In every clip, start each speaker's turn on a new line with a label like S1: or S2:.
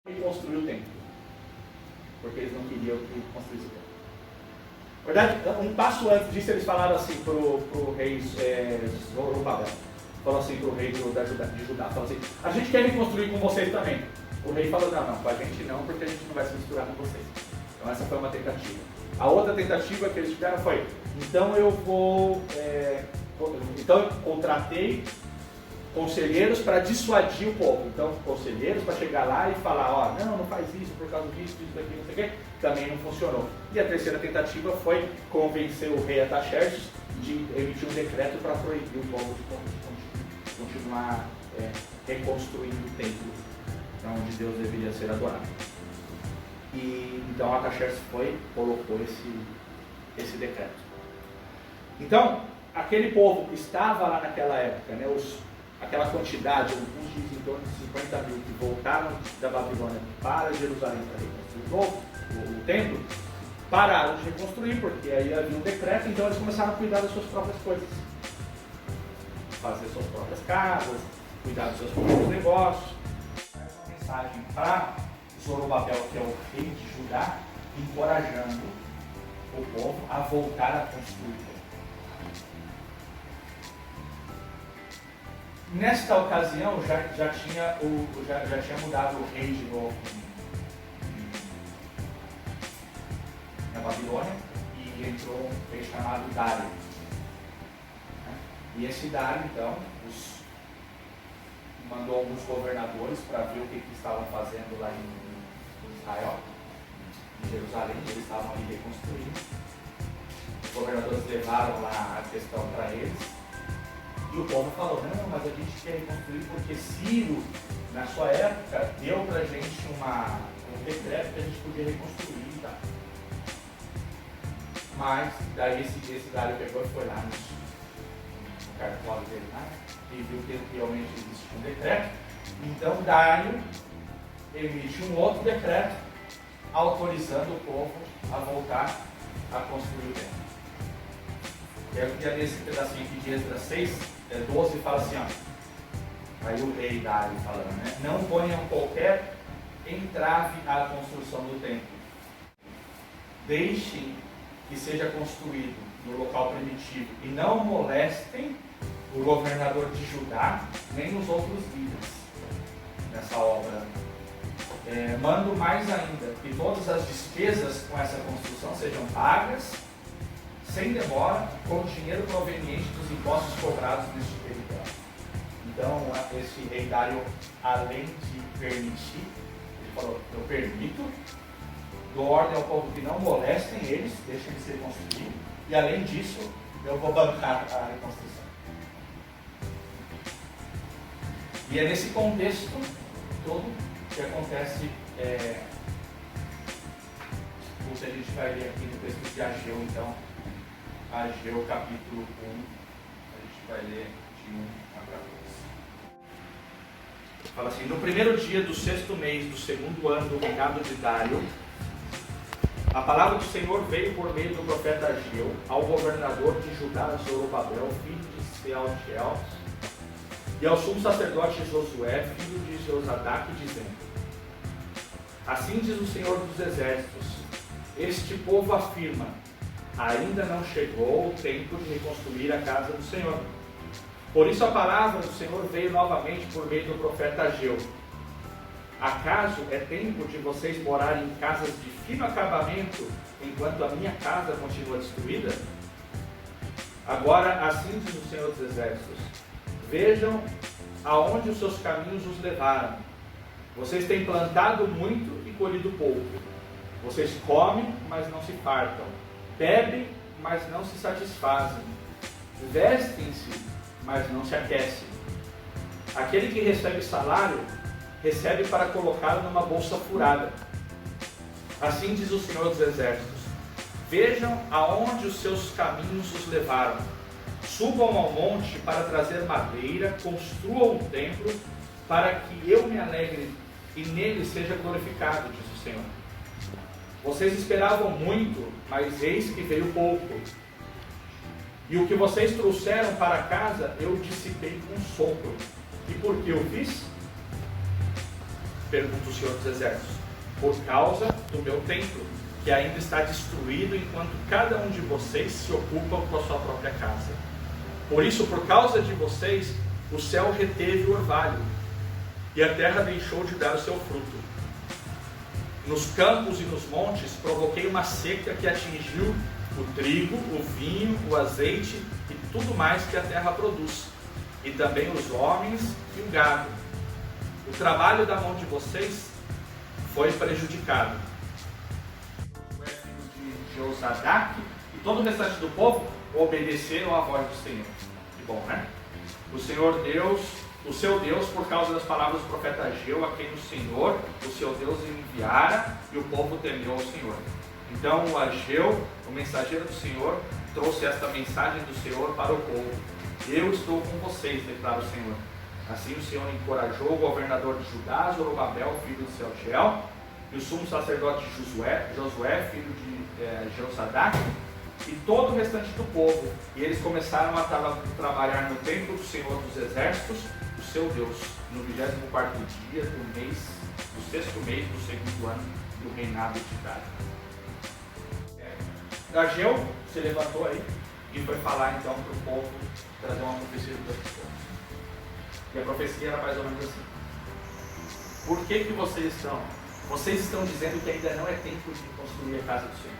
S1: reconstruir o templo, porque eles não queriam que construísse o templo. Na verdade, um passo antes disso, eles falaram assim para o rei Zorobabel, falou assim para o rei de Judá, falou assim: a gente quer reconstruir com vocês também. O rei falou: não, com a gente não, porque a gente não vai se misturar com vocês. Então essa foi uma tentativa. A outra tentativa que eles tiveram foi: então eu contratei conselheiros para dissuadir o povo. Então, conselheiros para chegar lá e falar: ó, não faz isso por causa disso, daqui, não sei o quê. Também não funcionou. E a terceira tentativa foi convencer o rei Artaxerxes de emitir um decreto para proibir o povo de continuar reconstruindo o templo, onde Deus deveria ser adorado. E então Artaxerxes colocou esse decreto. Então, aquele povo que estava lá naquela época, né, aquela quantidade, alguns dizem em torno de 50 mil que voltaram da Babilônia para Jerusalém para reconstruir o templo, pararam de reconstruir, porque aí havia um decreto, então eles começaram a cuidar das suas próprias coisas. Fazer suas próprias casas, cuidar dos seus próprios negócios. Uma mensagem para Zorobabel, que é o rei de Judá, encorajando o povo a voltar a construir. Nesta ocasião já tinha mudado o rei de novo na Babilônia e entrou um rei chamado Dário. E esse Dário, então, mandou alguns governadores para ver o que estavam fazendo lá em Israel, em Jerusalém. Eles estavam ali reconstruindo. Os governadores levaram lá a questão para eles. E o povo falou: não, mas a gente quer reconstruir porque Ciro, na sua época, deu para a gente um decreto que a gente podia reconstruir e tal. Mas daí esse Dário pegou e foi lá no cartório dele lá e viu que realmente existia um decreto. Então Dário emite um outro decreto autorizando o povo a voltar a construir o templo. Eu queria ler esse pedacinho aqui de Esdras 6, 12, fala assim, ó. Aí o rei Dário falando, né? Não ponham qualquer entrave à construção do templo. Deixem que seja construído no local primitivo e não molestem o governador de Judá nem os outros líderes nessa obra. Mando mais ainda que todas as despesas com essa construção sejam pagas sem demora, com o dinheiro proveniente dos impostos cobrados neste território. Então, esse rei Dário, além de permitir, ele falou: eu permito, dou ordem ao povo que não molestem eles, deixem de ser construídos, e além disso, eu vou bancar a reconstrução. E é nesse contexto todo que acontece o que a gente vai ler aqui no texto de Ageu, então. Ageu capítulo 1, a gente vai ler de 1 a 14. Fala assim: no primeiro dia do 6º mês do 2º ano do reinado de Dário, a palavra do Senhor veio por meio do profeta Ageu ao governador de Judá, Zorobabel, filho de Sealtiel, e ao sumo sacerdote Josué, filho de Josadaque, dizendo: assim diz o Senhor dos Exércitos, este povo afirma: ainda não chegou o tempo de reconstruir a casa do Senhor. Por isso a palavra do Senhor veio novamente por meio do profeta Ageu. Acaso é tempo de vocês morarem em casas de fino acabamento, enquanto a minha casa continua destruída? Agora, assim diz o Senhor dos Exércitos: vejam aonde os seus caminhos os levaram. Vocês têm plantado muito e colhido pouco. Vocês comem, mas não se fartam. Bebem, mas não se satisfazem. Vestem-se, mas não se aquecem. Aquele que recebe salário, recebe para colocá-lo numa bolsa furada. Assim diz o Senhor dos Exércitos: vejam aonde os seus caminhos os levaram. Subam ao monte para trazer madeira, construam um templo, para que eu me alegre e nele seja glorificado, diz o Senhor. Vocês esperavam muito, mas eis que veio pouco. E o que vocês trouxeram para casa, eu dissipei com um sopro. E por que eu fiz? Pergunta o Senhor dos Exércitos. Por causa do meu templo, que ainda está destruído, enquanto cada um de vocês se ocupa com a sua própria casa. Por isso, por causa de vocês, o céu reteve o orvalho, e a terra deixou de dar o seu fruto. Nos campos e nos montes provoquei uma seca que atingiu o trigo, o vinho, o azeite e tudo mais que a terra produz, e também os homens e o gado. O trabalho da mão de vocês foi prejudicado. O filho de Josadac e todo o restante do povo obedeceram à voz do Senhor. Que bom, né? O Senhor Deus, o seu Deus, por causa das palavras do profeta Ageu, a quem o Senhor, o seu Deus, enviara, e o povo temeu ao Senhor. Então o Ageu, o mensageiro do Senhor, trouxe esta mensagem do Senhor para o povo. Eu estou com vocês, declara o Senhor. Assim o Senhor encorajou o governador de Judá, Zorobabel, filho de Sealtiel, e o sumo sacerdote Josué, filho de Jeozadak, e todo o restante do povo. E eles começaram a trabalhar no templo do Senhor dos Exércitos, o seu Deus, no 24º dia do sexto mês do segundo ano do reinado de Dário. Ageu se levantou aí e foi falar então para o povo, trazer uma profecia do povo. E a profecia era mais ou menos assim. Por que vocês estão dizendo que ainda não é tempo de construir a casa do Senhor?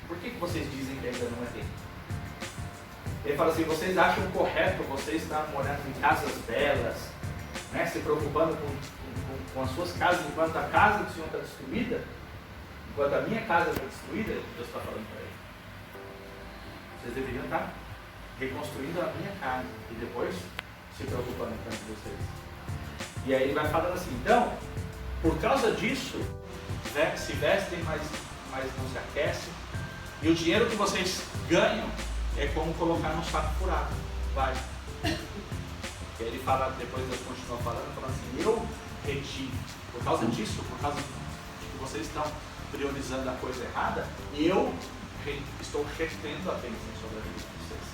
S1: Por que vocês dizem que ainda não é tempo? Ele fala assim, vocês acham correto vocês estar morando em casas belas, né, se preocupando com as suas casas, enquanto a casa do Senhor está destruída? Enquanto a minha casa está destruída, Deus está falando para ele. Vocês deveriam estar reconstruindo a minha casa e depois se preocupando com vocês. E aí ele vai falando assim, então, por causa disso, se vestem, mas não se aquecem, e o dinheiro que vocês ganham é como colocar num saco furado. Vai. E aí ele fala, depois Deus continua falando assim, eu retive, por causa disso, por causa de que vocês estão priorizando a coisa errada, eu estou retendo a bênção sobre a vida de vocês,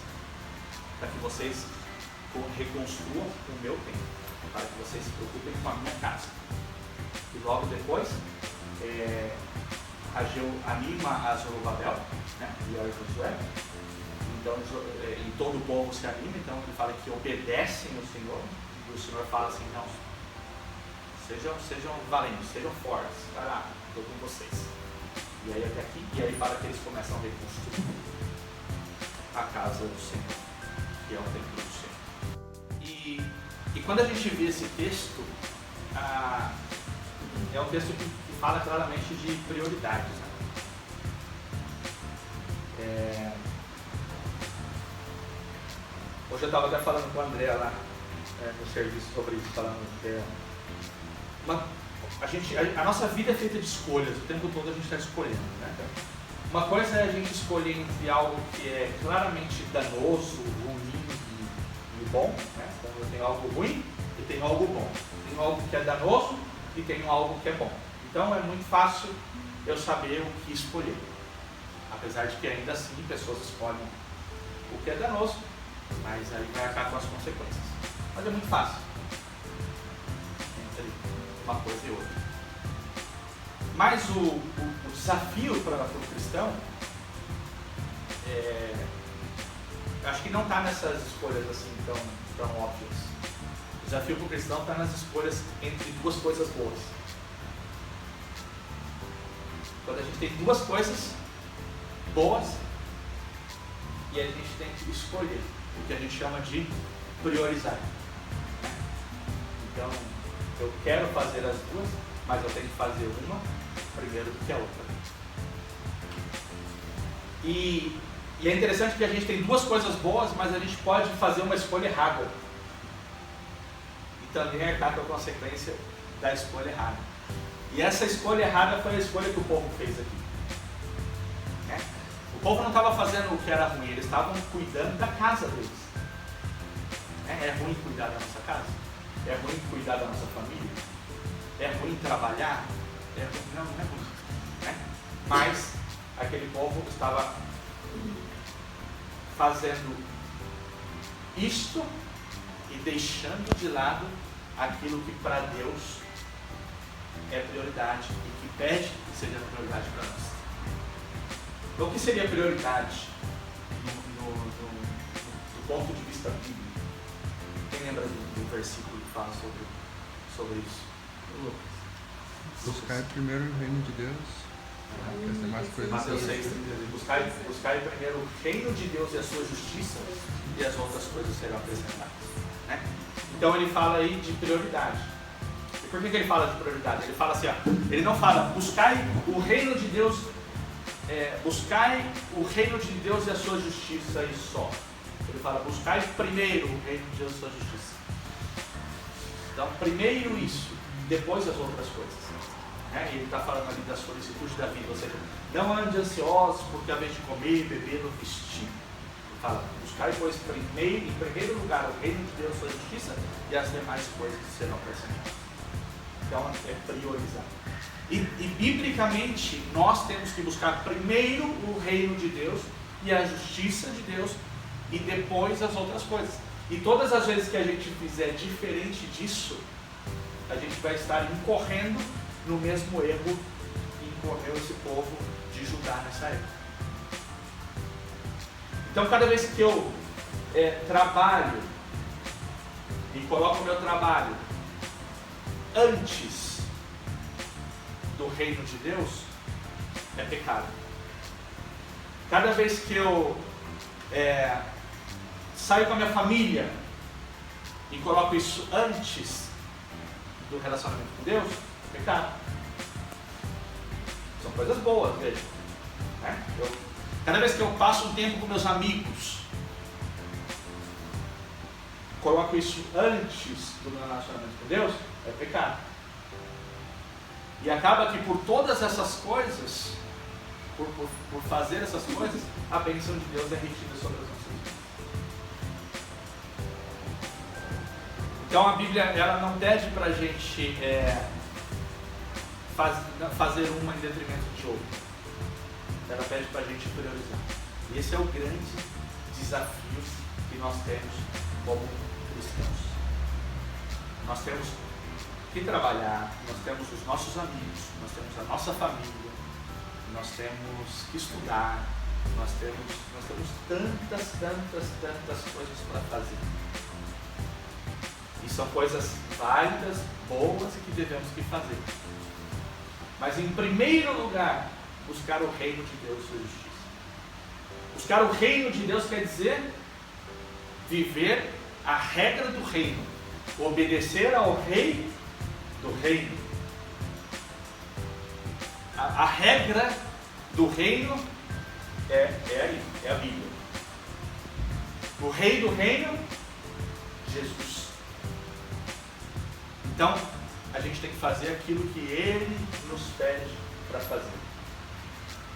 S1: para que vocês reconstruam o meu templo, para que vocês se preocupem com a minha casa. E logo depois, Ageu anima a Zorobabel, né, e a Josué. Então, em todo o povo se anima. Então ele fala que obedecem ao Senhor, e o Senhor fala assim, não, sejam valentes, sejam fortes, vai lá, estou com vocês. E aí até aqui, e aí fala que eles começam a reconstruir a casa do Senhor, que é o templo do Senhor. E quando a gente vê esse texto, é um texto que fala claramente de prioridades. Né? Hoje eu estava até falando com o André lá no serviço sobre isso, falando que a nossa vida é feita de escolhas, o tempo todo a gente está escolhendo. Né? Uma coisa é a gente escolher entre algo que é claramente danoso, ruim e bom. Né? Então eu tenho algo ruim e tenho algo bom. Tenho algo que é danoso e tenho algo que é bom. Então é muito fácil eu saber o que escolher. Apesar de que ainda assim pessoas escolhem o que é danoso, mas aí vai acabar com as consequências. Mas é muito fácil entre uma coisa e outra. Mas o desafio para o cristão, acho que não está nessas escolhas assim tão óbvias. O desafio para o cristão está nas escolhas entre duas coisas boas. Quando a gente tem duas coisas boas e a gente tem que escolher o que a gente chama de priorizar. Então, eu quero fazer as duas, mas eu tenho que fazer uma primeiro do que a outra. E é interessante que a gente tem duas coisas boas, mas a gente pode fazer uma escolha errada. E também arcar com a consequência da escolha errada. E essa escolha errada foi a escolha que o povo fez aqui. Né? O povo não estava fazendo o que era ruim, eles estavam cuidando da casa deles. É ruim cuidar da nossa casa? É ruim cuidar da nossa família? É ruim trabalhar? Não é ruim. Né? Mas aquele povo estava fazendo isto e deixando de lado aquilo que para Deus é prioridade e que pede que seja prioridade para nós. Então, o que seria prioridade do ponto de vista bíblico? Quem lembra do versículo que fala sobre isso?
S2: Buscar primeiro o reino de Deus, que as demais coisas
S1: Mateus 6, buscar primeiro o reino de Deus e a sua justiça, e as outras coisas serão acrescentadas. Né? Então ele fala aí de prioridade. E por que ele fala de prioridade? Ele fala assim, ó, ele não fala buscai o reino de Deus, buscai o reino de Deus e a sua justiça e só. Ele fala buscai primeiro o reino de Deus e a sua justiça. Então primeiro isso, depois as outras coisas. E ele está falando ali da solicitude da vida, ou seja, não ande ansiosos porque a vez de comer, beber ou vestir. Ele fala, buscai pois em primeiro lugar o reino de Deus, sua justiça, e as demais coisas serão acrescentadas. Então é priorizar. E biblicamente nós temos que buscar primeiro o reino de Deus e a justiça de Deus e depois as outras coisas. E todas as vezes que a gente fizer diferente disso, a gente vai estar incorrendo no mesmo erro que incorreu esse povo de Judá nessa época. Então, cada vez que eu trabalho e coloco o meu trabalho antes do reino de Deus, é pecado. Cada vez que eu saio com a minha família e coloco isso antes do relacionamento com Deus, pecado. São coisas boas, veja. Cada vez que eu passo um tempo com meus amigos, coloco isso antes do meu relacionamento com Deus, é pecado. E acaba que por todas essas coisas, por fazer essas coisas, a bênção de Deus é retida sobre as nossas vidas. Então a Bíblia ela não pede para a gente fazer uma em detrimento de outra. Ela pede para a gente priorizar. E esse é o grande desafio que nós temos como cristãos. Nós temos que trabalhar, nós temos os nossos amigos, nós temos a nossa família, nós temos que estudar, nós temos tantas coisas para fazer. E são coisas válidas, boas e que devemos que fazer. Mas em primeiro lugar, buscar o reino de Deus e sua justiça. Buscar o reino de Deus quer dizer viver a regra do reino, obedecer ao rei do reino. A regra do reino é a Bíblia. O rei do reino, Jesus. Então, a gente tem que fazer aquilo que Ele nos pede para fazer.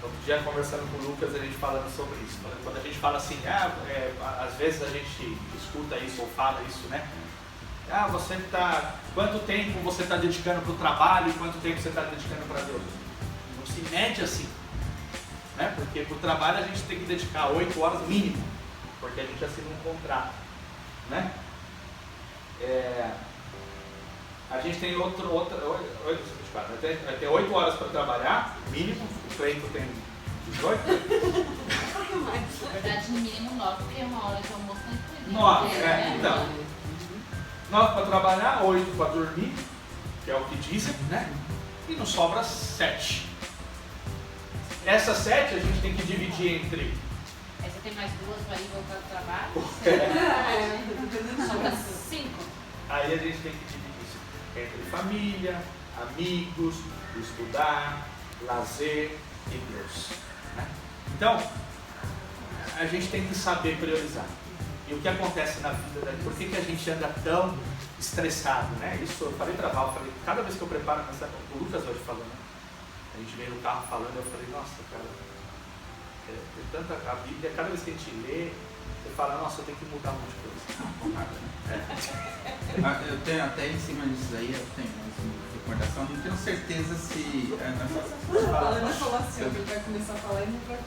S1: Outro dia, conversando com o Lucas, a gente falando sobre isso. Quando a gente fala assim, às vezes a gente escuta isso ou fala isso, né? Quanto tempo você está dedicando para o trabalho e quanto tempo você está dedicando para Deus? Não se mede assim, né? Porque para o trabalho a gente tem que dedicar 8 horas mínimo, porque a gente assina um contrato, né? A gente tem vai ter 8 horas para trabalhar, mínimo, o Cleito tem 18.
S3: Na verdade, no mínimo 9, porque uma hora de almoço não inclui.
S1: 9, então. 9 para trabalhar, 8 para dormir, que é o que dizem, né? E nos sobra 7. Essas 7 a gente tem que dividir entre...
S3: Aí você tem mais 2 para ir voltar ao trabalho. Sobra 5.
S1: Aí a gente tem que dividir isso entre família, amigos, estudar, lazer e Deus, né? Então, a gente tem que saber priorizar. E o que acontece na vida, por que a gente anda tão estressado, né? Isso eu falei para Val, cada vez que eu preparo, o Lucas hoje falou, né? A gente veio no carro falando, eu falei, nossa, cara, tem tanta a Bíblia, cada vez que a gente lê, você fala, nossa, eu tenho que mudar um monte de coisa.
S4: Eu tenho até em cima disso aí, eu tenho uma recordação, não tenho certeza se
S5: a Ana falou assim, ele vai começar a falar e não vai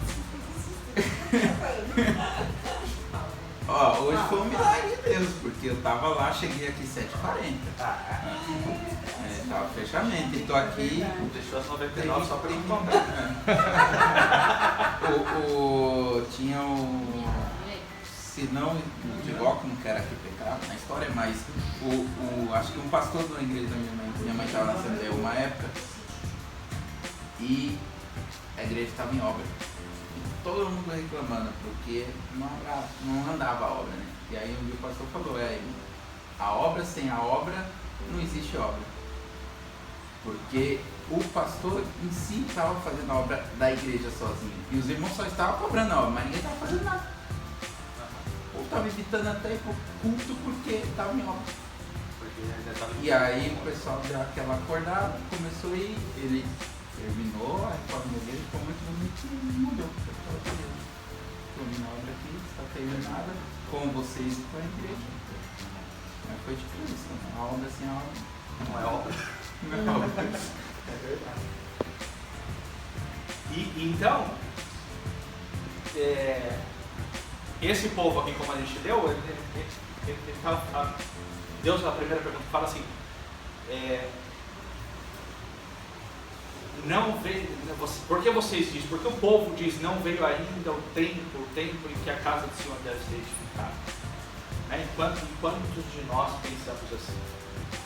S4: Ó, hoje foi um milagre de Deus, porque eu tava lá, cheguei aqui 7h40. Tava fechamento, e tô aqui.
S1: Deixou as 99 só pra eu encontrar.
S4: Tinha o. Se não, igual que não quero aqui pecar na história, mas acho que um pastor da igreja da minha mãe estava na Assembleia uma época e a igreja estava em obra. E todo mundo reclamando, porque não andava a obra, né? E aí um dia o pastor falou, a obra sem a obra não existe obra. Porque o pastor em si estava fazendo a obra da igreja sozinho. E os irmãos só estavam cobrando a obra, mas ninguém estava fazendo nada. Ou estava evitando até ir pro culto porque estava em obra. E aí o pessoal deu aquela acordada, começou a ir, ele terminou a reforma da igreja, ficou muito bonito e mudou. Terminou a obra aqui, está terminada com vocês e com a igreja. Mas foi tipo isso, né? A obra sem a obra.
S1: Não é obra.
S4: Não é obra.
S1: É verdade. E então, esse povo aqui, como a gente leu, Deus, na primeira pergunta, fala assim, não veio, por que vocês dizem? Porque o povo diz, não veio ainda o tempo em que a casa do Senhor deve ser edificada. Né? Quantos de nós pensamos assim?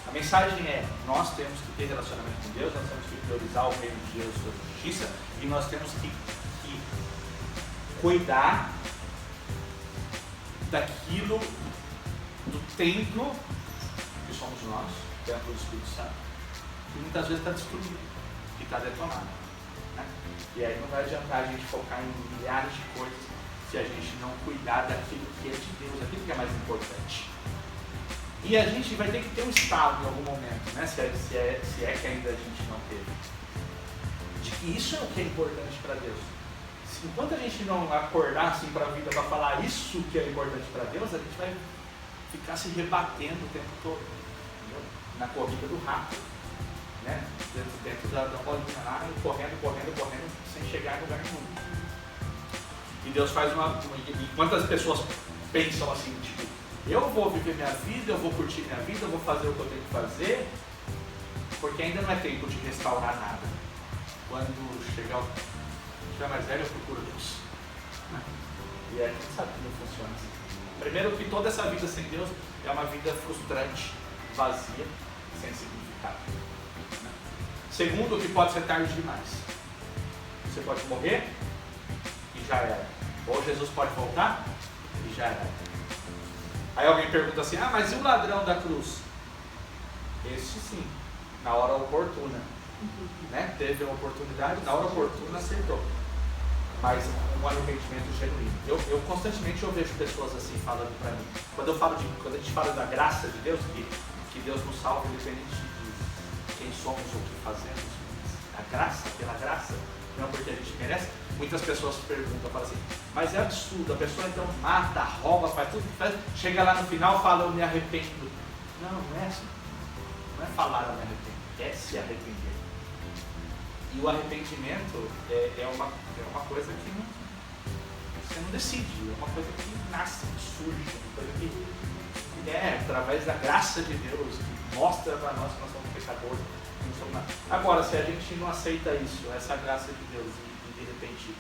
S1: A mensagem é, nós temos que ter relacionamento com Deus, nós temos que priorizar o reino de Deus e a sua justiça, e nós temos que cuidar daquilo, do templo, que somos nós, o templo do Espírito Santo, que muitas vezes está destruído, que está detonado. Né? E aí não vai adiantar a gente focar em milhares de coisas se a gente não cuidar daquilo que é de Deus, aquilo que é mais importante. E a gente vai ter que ter um estado em algum momento, né? se é que ainda a gente não teve, de que isso é o que é importante para Deus. Enquanto a gente não acordar assim para a vida para falar isso que é importante para Deus, a gente vai ficar se rebatendo o tempo todo, entendeu? Na corrida do rato, né? dentro da bolinha lá, correndo, sem chegar em lugar nenhum. E Deus faz e quantas pessoas pensam assim, tipo, eu vou viver minha vida, eu vou curtir minha vida, eu vou fazer o que eu tenho que fazer, porque ainda não é tempo de restaurar nada. Quando chegar mais velho, eu procuro Deus. E a gente sabe que não funciona assim. Primeiro que toda essa vida sem Deus é uma vida frustrante, vazia, sem significado. Segundo, que pode ser tarde demais. Você pode morrer e já era. Ou Jesus pode voltar e já era. Aí alguém pergunta assim, mas e o ladrão da cruz? Esse sim, na hora oportuna. Né? Teve a oportunidade, na hora oportuna acertou. Mas um arrependimento genuíno. Eu constantemente vejo pessoas assim falando para mim. Quando a gente fala da graça de Deus, que Deus nos salva independente de quem somos ou o que fazemos, a graça, pela graça, não porque a gente merece. Muitas pessoas perguntam, falam assim, mas é absurdo, a pessoa então mata, rouba, faz tudo que faz, chega lá no final e fala, eu me arrependo. Não é assim. Não é falar eu me arrependo, é se arrepender. E o arrependimento é uma coisa que você não decide, é uma coisa que nasce, que surge, uma coisa que é através da graça de Deus, que mostra para nós que nós somos pecadores, que não somos nada. Agora, se a gente não aceita isso, essa graça de Deus, e de repente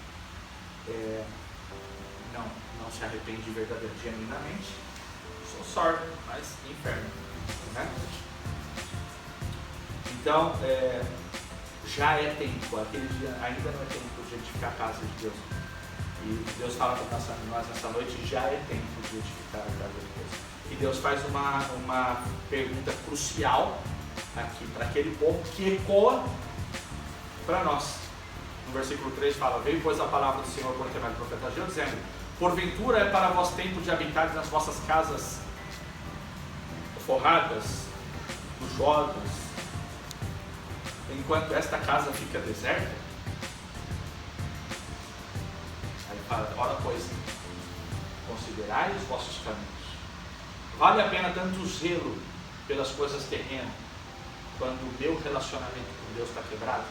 S1: não se arrepende verdadeiramente, genuinamente, sou sorte, mas inferno. Né? Então, já é tempo, aquele dia ainda não é tempo de edificar a casa de Deus. E Deus fala para nós nessa noite, já é tempo de edificar a casa de Deus. E Deus faz uma pergunta crucial aqui para aquele povo que ecoa para nós. No versículo 3 fala, veio pois a palavra do Senhor por intermédio do profeta Ageu, dizendo, porventura é para vós tempo de habitar nas vossas casas forradas, luxuosas, enquanto esta casa fica deserta? Aí fala, ora pois, considerai os vossos caminhos. Vale a pena tanto zelo pelas coisas terrenas, quando o meu relacionamento com Deus está quebrado?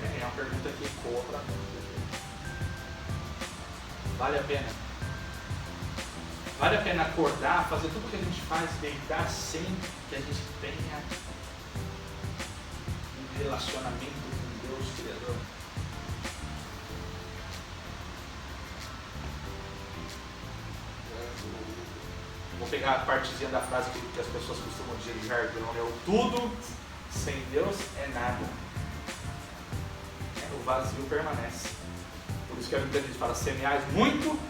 S1: É uma pergunta que ecoa para nós. Vale a pena. Vale a pena acordar, fazer tudo o que a gente faz, deitar sem que a gente tenha um relacionamento com Deus Criador. Vou pegar a partezinha da frase que as pessoas costumam dizer de jargão, né? O tudo sem Deus é nada. O vazio permanece. Por isso que a Bíblia diz, fala, semeais muito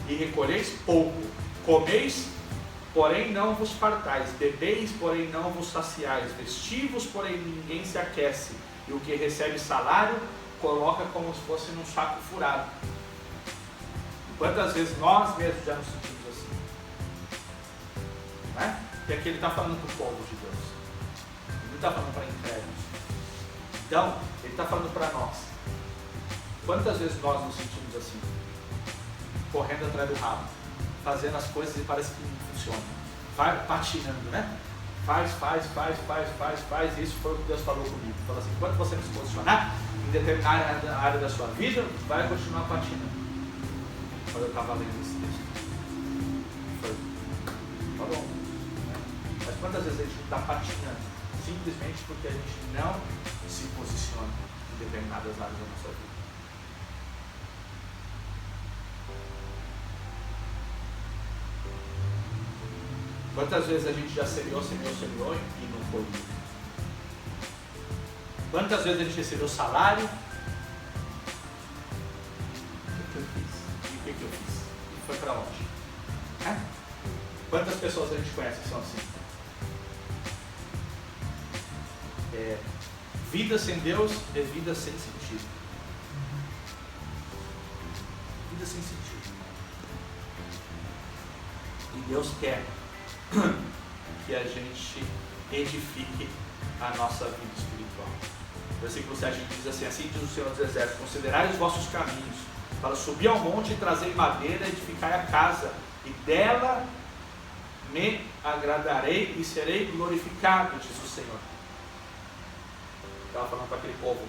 S1: e recolheis pouco. Comeis, porém não vos fartais. Bebeis, porém não vos saciais. Vestivos, porém ninguém se aquece. E o que recebe salário, coloca como se fosse num saco furado. Quantas vezes nós mesmos já nos sentimos assim? Não é? E aqui ele está falando para o povo de Deus. Ele não está falando para incrédulos. Então, ele está falando para nós. Quantas vezes nós nos sentimos assim? Correndo atrás do rabo, fazendo as coisas e parece que não funciona. Vai patinando, né? Faz. E isso foi o que Deus falou comigo. Falou assim, quando você se posicionar em determinada área da sua vida, vai continuar patinando. Quando eu estava lendo esse texto. Tá bom. Mas quantas vezes a gente está patinando? Simplesmente porque a gente não se posiciona em determinadas áreas da nossa vida. Quantas vezes a gente já semeou e não colheu? Quantas vezes a gente recebeu salário? O que eu fiz? E o que eu fiz? E foi para onde? É? Quantas pessoas a gente conhece que são assim? Vida sem Deus é vida sem sentido. Vida sem sentido. E Deus quer que a gente edifique a nossa vida espiritual. O versículo 7 diz assim, assim diz o Senhor dos Exércitos, considerai os vossos caminhos, para subir ao monte e trazer madeira, edificai a casa, e dela me agradarei e serei glorificado, diz o Senhor. Estava falando para aquele povo,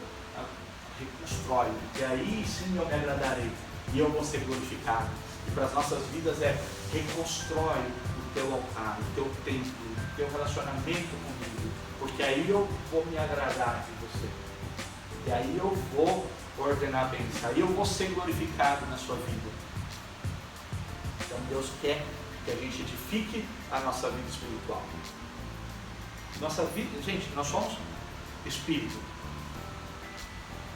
S1: reconstrói, e aí sim eu me agradarei, e eu vou ser glorificado. E para as nossas vidas reconstrói o teu altar, o teu templo, o teu relacionamento comigo, porque aí eu vou me agradar de você, e aí eu vou ordenar a bênção, aí eu vou ser glorificado na sua vida. Então Deus quer que a gente edifique a nossa vida espiritual. Nossa vida, gente, nós somos espírito,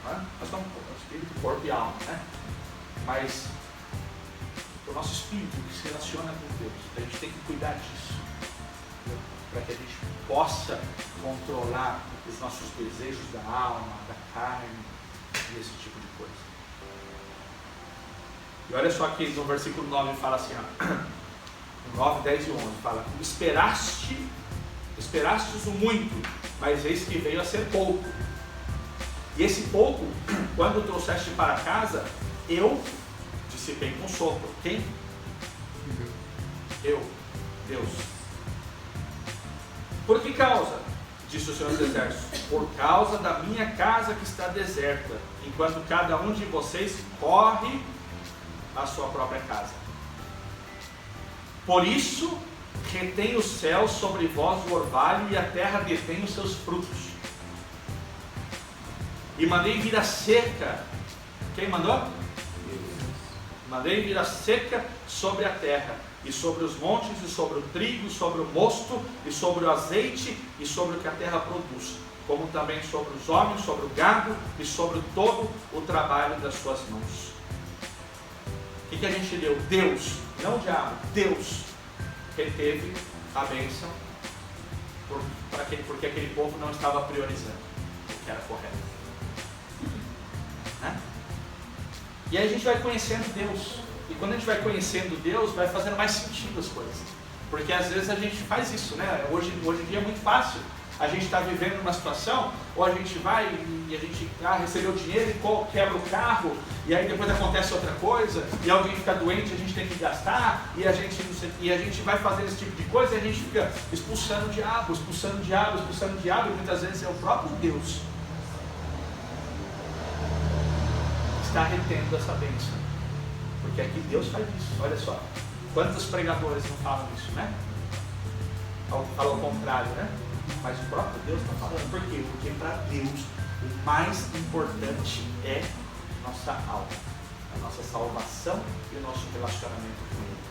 S1: né? Nós somos espírito, corpo e alma, né? Mas o nosso espírito que se relaciona com Deus, a gente tem que cuidar disso, para que a gente possa controlar os nossos desejos da alma, da carne e esse tipo de coisa. E olha só que no versículo 9 fala assim, ó, no 9, 10 e 11 fala, esperastes o muito, mas eis que veio a ser pouco. E esse pouco, quando trouxeste para casa, eu dissipei com sopro. Quem? Eu, Deus. Por que causa? Disse o Senhor dos Exércitos. Por causa da minha casa que está deserta, enquanto cada um de vocês corre a sua própria casa. Por isso retém o céu sobre vós o orvalho, e a terra detém os seus frutos. E mandei vir a seca. Quem mandou? Mandei vir a seca sobre a terra, e sobre os montes, e sobre o trigo, e sobre o mosto, e sobre o azeite, e sobre o que a terra produz, como também sobre os homens, sobre o gado, e sobre todo o trabalho das suas mãos. O que a gente leu? Deus, não o diabo, Deus reteve a bênção, porque aquele povo não estava priorizando o que era correto. Né? E aí a gente vai conhecendo Deus. E quando a gente vai conhecendo Deus, vai fazendo mais sentido as coisas. Porque às vezes a gente faz isso, né? Hoje em dia é muito fácil. A gente está vivendo uma situação, ou a gente vai e a gente recebeu dinheiro e quebra o carro, e aí depois acontece outra coisa, e alguém fica doente, a gente tem que gastar, e a gente vai fazendo esse tipo de coisa, e a gente fica expulsando o diabo, e muitas vezes é o próprio Deus que está retendo essa bênção. Porque aqui Deus faz isso, olha só. Quantos pregadores não falam isso, né? Falam o contrário, né? Mas o próprio Deus está falando. Por quê? Porque para Deus o mais importante é nossa alma, a nossa salvação e o nosso relacionamento com Ele.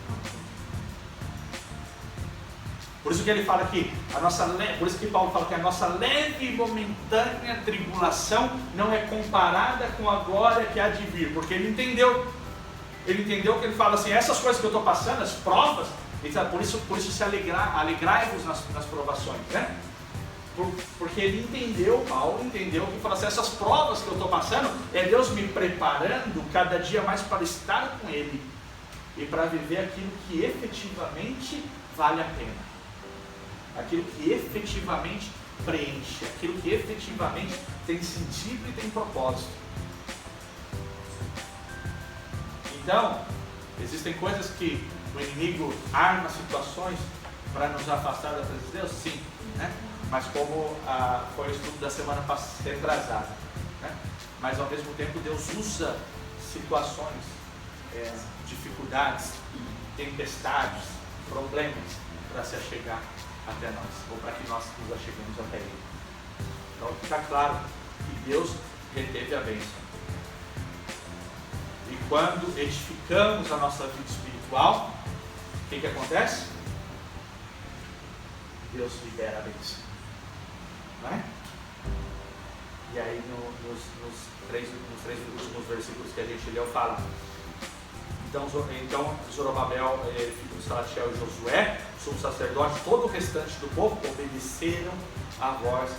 S1: Por isso que ele fala aqui, por isso que Paulo fala que a nossa leve e momentânea tribulação não é comparada com a glória que há de vir, porque ele entendeu que ele fala assim, essas coisas que eu estou passando, as provas, ele fala, por isso se alegrai-vos nas provações, né? Porque ele entendeu, Paulo entendeu que fala assim, essas provas que eu estou passando é Deus me preparando cada dia mais para estar com Ele e para viver aquilo que efetivamente vale a pena, aquilo que efetivamente preenche, aquilo que efetivamente tem sentido e tem propósito. Então, existem coisas que o inimigo arma situações para nos afastar da presença de Deus? Sim, né? Mas como foi o estudo da semana retrasada, né? Mas ao mesmo tempo Deus usa situações, dificuldades, tempestades, problemas para se achegar até nós, ou para que nós nos acheguemos até Ele. Então fica claro que Deus reteve a bênção. E quando edificamos a nossa vida espiritual, o que acontece? Deus libera a bênção. Não é? E aí nos três últimos versículos que a gente leu fala, então Zorobabel, filho de Salatiel e Josué, sumo sacerdote, todo o restante do povo obedeceram à voz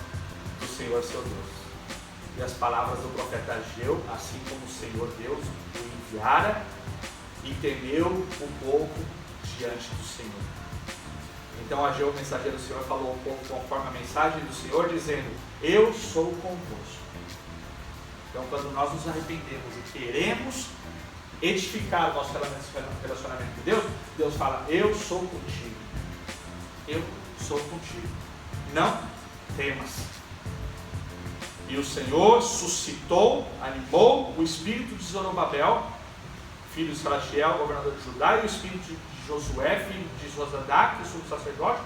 S1: do Senhor seu Deus. E as palavras do profeta Ageu, assim como o Senhor Deus o enviara, e temeu o povo diante do Senhor. Então Ageu, o mensageiro do Senhor, falou ao povo conforme a mensagem do Senhor, dizendo, eu sou convosco. Então quando nós nos arrependemos e queremos edificar o nosso relacionamento com Deus, Deus fala, eu sou contigo. Eu sou contigo. Não temas. E o Senhor suscitou, animou o espírito de Zorobabel, filho de Salatiel, governador de Judá, e o espírito de Josué, filho de Josadac, sumo sacerdote,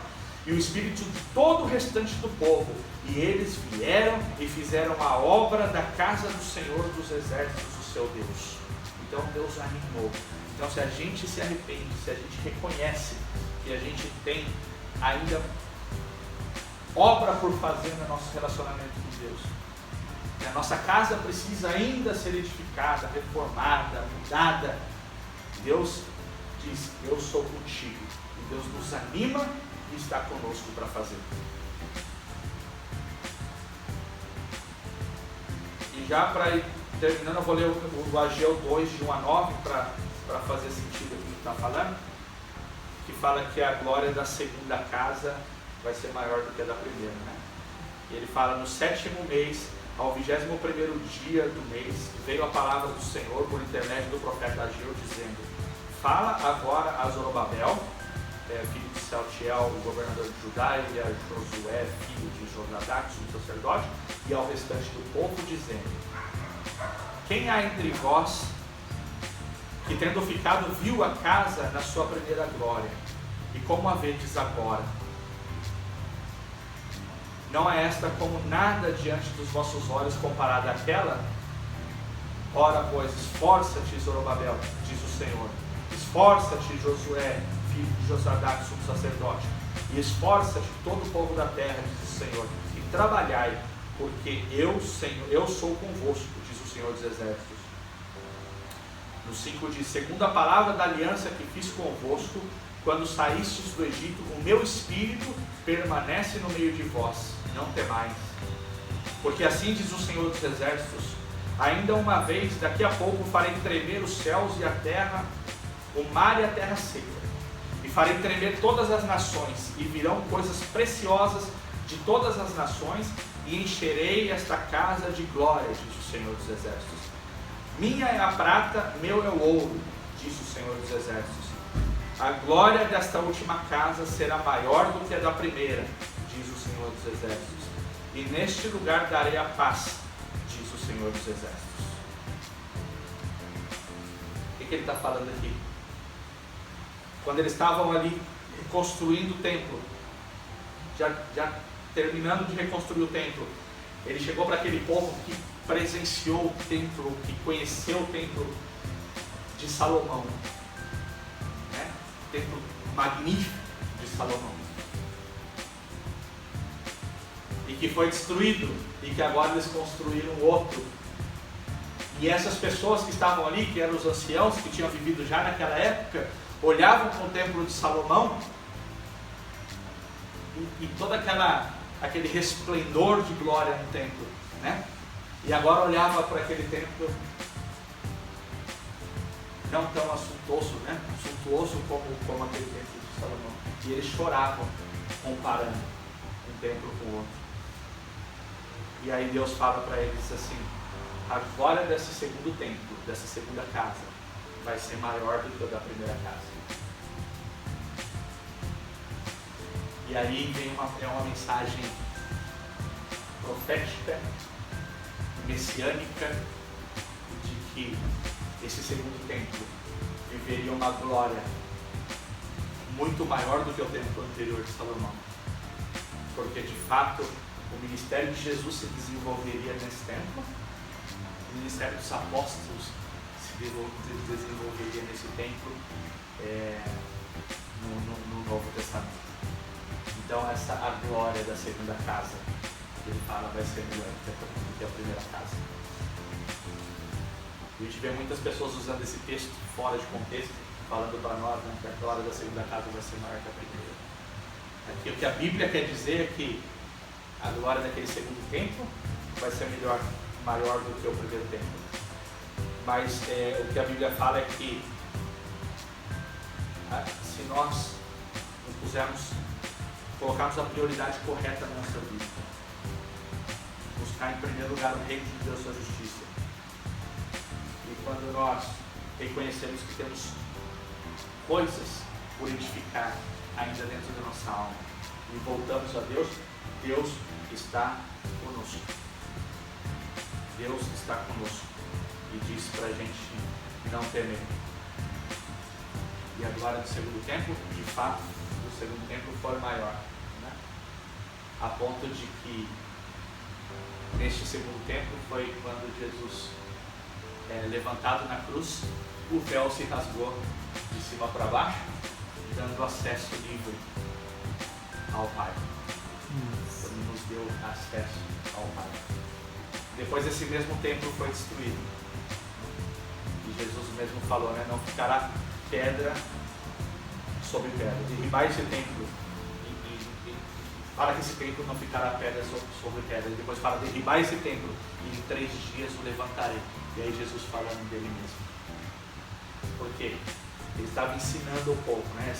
S1: e o espírito de todo o restante do povo. E eles vieram e fizeram a obra da casa do Senhor dos exércitos, o seu Deus. Então Deus animou. Então se a gente se arrepende, se a gente reconhece que a gente tem ainda obra por fazer no nosso relacionamento com Deus, que a nossa casa precisa ainda ser edificada, reformada, mudada, Deus diz, eu sou contigo. E Deus nos anima e está conosco para fazer. E já para ir terminando, eu vou ler o Ageu 2, de 1 a 9, para fazer sentido o que está falando, que fala que a glória da segunda casa vai ser maior do que a da primeira, né? E ele fala, no 7º mês, ao 21º dia do mês, veio a palavra do Senhor por intermédio do profeta Ageu, dizendo, fala agora a Zorobabel, filho de Salatiel, o governador de Judá, e a Josué, filho de Josadac, sumo sacerdote, e ao restante do povo, dizendo, quem há entre vós que tendo ficado viu a casa na sua primeira glória, e como a vedes agora? Não é esta como nada diante dos vossos olhos comparada àquela? Ora, pois, esforça-te, Zorobabel, diz o Senhor, esforça-te, Josué, filho de Josadac, sumo sacerdote, e esforça-te todo o povo da terra, diz o Senhor, e trabalhai, porque eu, Senhor, eu sou convosco, diz o Senhor dos exércitos. No 5 diz, segundo a palavra da aliança que fiz convosco, quando saístes do Egito, o meu espírito permanece no meio de vós, não temais. Porque assim diz o Senhor dos exércitos, ainda uma vez, daqui a pouco farei tremer os céus e a terra, o mar e a terra seca, e farei tremer todas as nações, e virão coisas preciosas de todas as nações, e encherei esta casa de glória, diz o Senhor dos exércitos. Minha é a prata, meu é o ouro, diz o Senhor dos exércitos. A glória desta última casa será maior do que a da primeira, diz o Senhor dos exércitos. E neste lugar darei a paz, diz o Senhor dos exércitos. que ele está falando aqui? Quando eles estavam ali construindo o templo, já terminando de reconstruir o templo, ele chegou para aquele povo que presenciou o templo, que conheceu o templo de Salomão, né? O templo magnífico de Salomão, e que foi destruído, e que agora eles construíram outro. E essas pessoas que estavam ali, que eram os anciãos, que tinham vivido já naquela época, olhavam para o templo de Salomão e todo aquele resplendor de glória no templo, né? E agora olhava para aquele templo não tão suntuoso, né? Suntuoso como aquele templo de Salomão. E eles choravam comparando um templo com o outro. E aí Deus fala para eles assim: a glória desse segundo templo, dessa segunda casa, vai ser maior do que a da primeira casa. E aí vem uma mensagem profética, messiânica, de que esse segundo templo viveria uma glória muito maior do que o templo anterior de Salomão. Porque de fato o ministério de Jesus se desenvolveria nesse templo, o ministério dos apóstolos se desenvolveria nesse templo no Novo Testamento. Então a glória da segunda casa, ele fala, vai ser melhor do que a primeira casa. A gente vê muitas pessoas usando esse texto fora de contexto, falando para nós, né, que a glória da segunda casa vai ser maior que a primeira. Aqui, o que a Bíblia quer dizer é que a glória daquele segundo templo vai ser maior do que o primeiro templo. Mas o que a Bíblia fala é que se nós colocarmos a prioridade correta na nossa vida, buscar em primeiro lugar o reino de Deus e a sua justiça, e quando nós reconhecemos que temos coisas por edificar ainda dentro da nossa alma e voltamos a Deus, Deus está conosco. Deus está conosco e diz para a gente não temer. E a glória do segundo templo, de fato, do segundo templo foi maior, né? A ponto de que neste segundo templo foi quando Jesus levantado na cruz, o véu se rasgou de cima para baixo, dando acesso livre ao Pai. Ele nos deu acesso ao Pai. Depois esse mesmo templo foi destruído. E Jesus mesmo falou, né? Não ficará pedra sobre pedra. Derribar esse templo e para que esse templo não ficará pedra sobre pedra. E depois fala, derribar esse templo e em 3 dias o levantarei. E aí Jesus falando dele mesmo. Por quê? Ele estava ensinando o povo, né?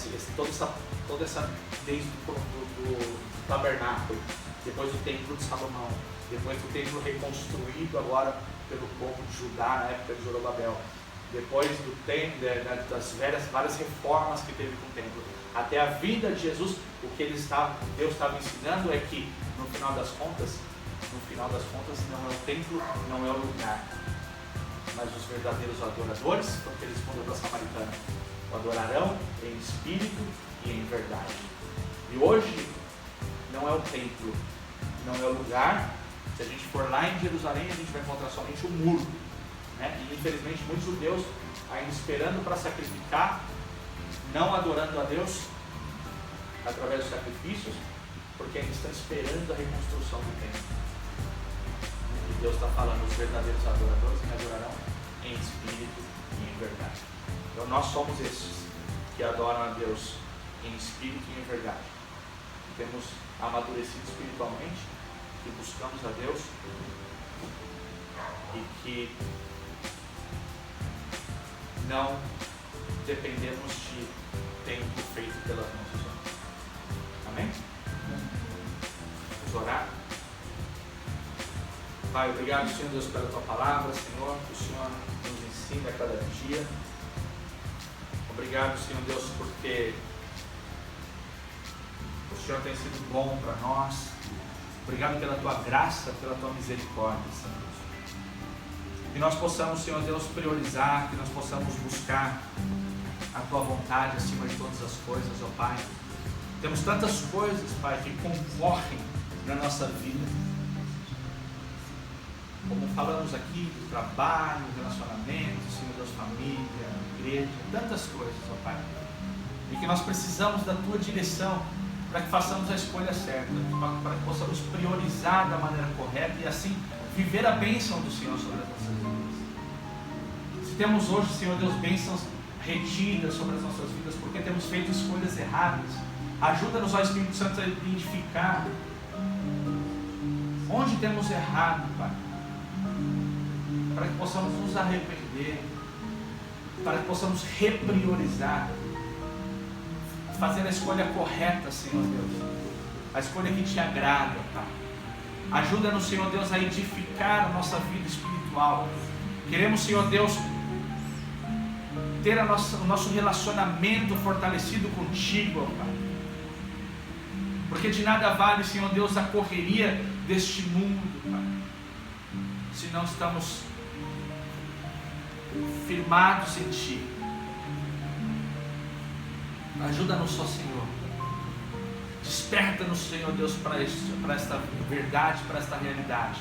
S1: Toda essa desde do tabernáculo, depois do templo de Salomão, depois do templo reconstruído agora pelo povo de Judá na época de Zorobabel, depois do templo, das várias reformas que teve com o templo, até a vinda de Jesus, o que Deus estava ensinando é que no final das contas não é o templo, não é o lugar, mas os verdadeiros adoradores, porque eles respondeu para a samaritana, o adorarão em espírito e em verdade. E hoje não é o templo, não é o lugar. Se a gente for lá em Jerusalém, a gente vai encontrar somente o muro, né? E infelizmente muitos judeus ainda esperando para sacrificar, não adorando a Deus através dos sacrifícios, porque ainda estão esperando a reconstrução do templo. E Deus está falando, os verdadeiros adoradores me adorarão em espírito e em verdade. Então nós somos esses que adoram a Deus em espírito e em verdade. Temos amadurecido espiritualmente, que buscamos a Deus e que não dependemos de tempo feito pelas nossas mãos. Amém? Vamos orar? Pai, obrigado, Senhor Deus, pela Tua palavra, Senhor, que o Senhor nos ensina a cada dia. Obrigado, Senhor Deus, porque o Senhor tem sido bom para nós. Obrigado pela Tua graça, pela Tua misericórdia, Senhor Deus. Que nós possamos, Senhor Deus, priorizar, que nós possamos buscar a Tua vontade acima de todas as coisas, ó Pai. Temos tantas coisas, Pai, que concorrem na nossa vida. Como falamos aqui, do trabalho, relacionamento, Senhor Deus, família, igreja, tantas coisas, ó Pai. E que nós precisamos da Tua direção para que façamos a escolha certa, para que possamos priorizar da maneira correta e assim viver a bênção do Senhor sobre as nossas vidas. Se temos hoje, Senhor Deus, bênçãos retidas sobre as nossas vidas, porque temos feito escolhas erradas, ajuda-nos, ó Espírito Santo, a identificar onde temos errado, Pai, para que possamos nos arrepender, para que possamos repriorizar, fazer a escolha correta, Senhor Deus, a escolha que Te agrada, Pai. Ajuda-nos, Senhor Deus, a edificar a nossa vida espiritual. Queremos, Senhor Deus, ter o nosso relacionamento fortalecido contigo, ó Pai. Porque de nada vale, Senhor Deus, a correria deste mundo, Pai, se não estamos firmados em Ti. Ajuda-nos, ó Senhor. Desperta-nos, Senhor Deus, para esta verdade, para esta realidade,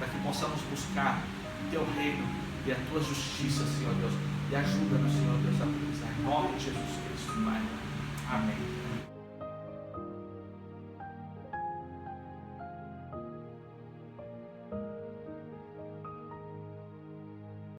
S1: para que possamos buscar Teu reino e a Tua justiça, Senhor Deus. E ajuda-nos, Senhor Deus, a priorizar. Em nome de Jesus Cristo, Pai. Amém.